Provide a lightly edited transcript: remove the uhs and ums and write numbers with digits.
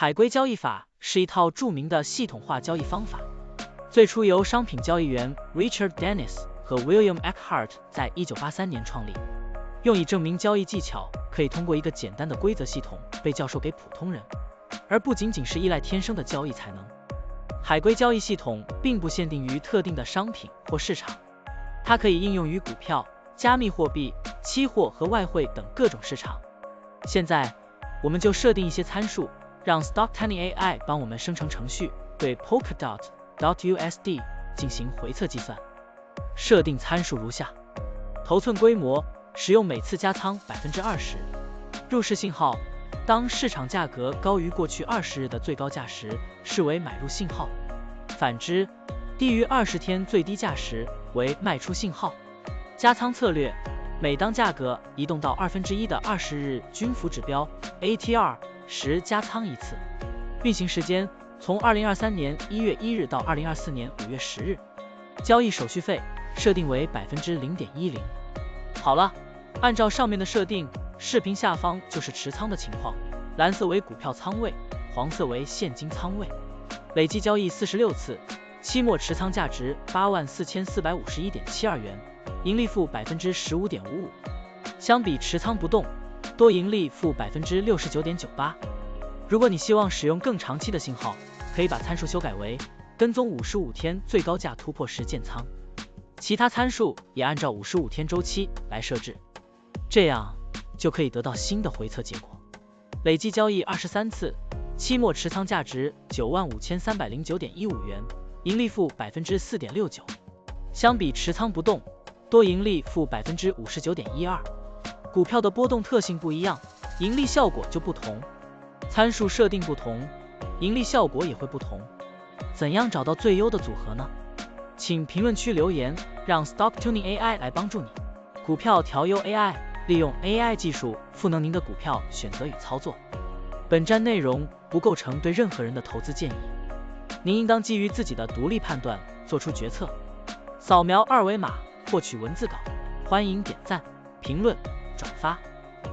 海龟交易法是一套著名的系统化交易方法，最初由商品交易员 Richard Dennis 和 William Eckhart 在1983年创立，用以证明交易技巧可以通过一个简单的规则系统被教授给普通人，而不仅仅是依赖天生的交易才能。海龟交易系统并不限定于特定的商品或市场，它可以应用于股票、加密货币、期货和外汇等各种市场。现在，我们就设定一些参数，让 Stocktiny AI 帮我们生成程序，对 Polkadot.USD 进行回测计算。设定参数如下：头寸规模，使用每次加仓 20%。入市信号，当市场价格高于过去20日的最高价时，视为买入信号；反之，低于20天最低价时为卖出信号。加仓策略，每当价格移动到1/2的20日均幅指标 ATR 时加仓一次。运行时间从2023年1月1日到2024年5月10日。交易手续费设定为 0.10%。好了，按照上面的设定，视频下方就是持仓的情况，蓝色为股票仓位，黄色为现金仓位。累计交易46次，期末持仓价值84451.72元，盈利负 15.55%。相比持仓不动，多盈利负 69.98%。如果你希望使用更长期的信号，可以把参数修改为跟踪55天最高价突破时建仓，其他参数也按照55天周期来设置，这样就可以得到新的回测结果。累计交易23次，期末持仓价值95309.15元，盈利负 4.69%。相比持仓不动，多盈利负 59.12%。股票的波动特性不一样，盈利效果就不同，参数设定不同，盈利效果也会不同。怎样找到最优的组合呢？请评论区留言，让 Stocktiny AI 来帮助你。股票调优 AI， 利用 AI 技术赋能您的股票选择与操作。本站内容不构成对任何人的投资建议，您应当基于自己的独立判断做出决策。扫描二维码获取文字稿，欢迎点赞、评论、转发。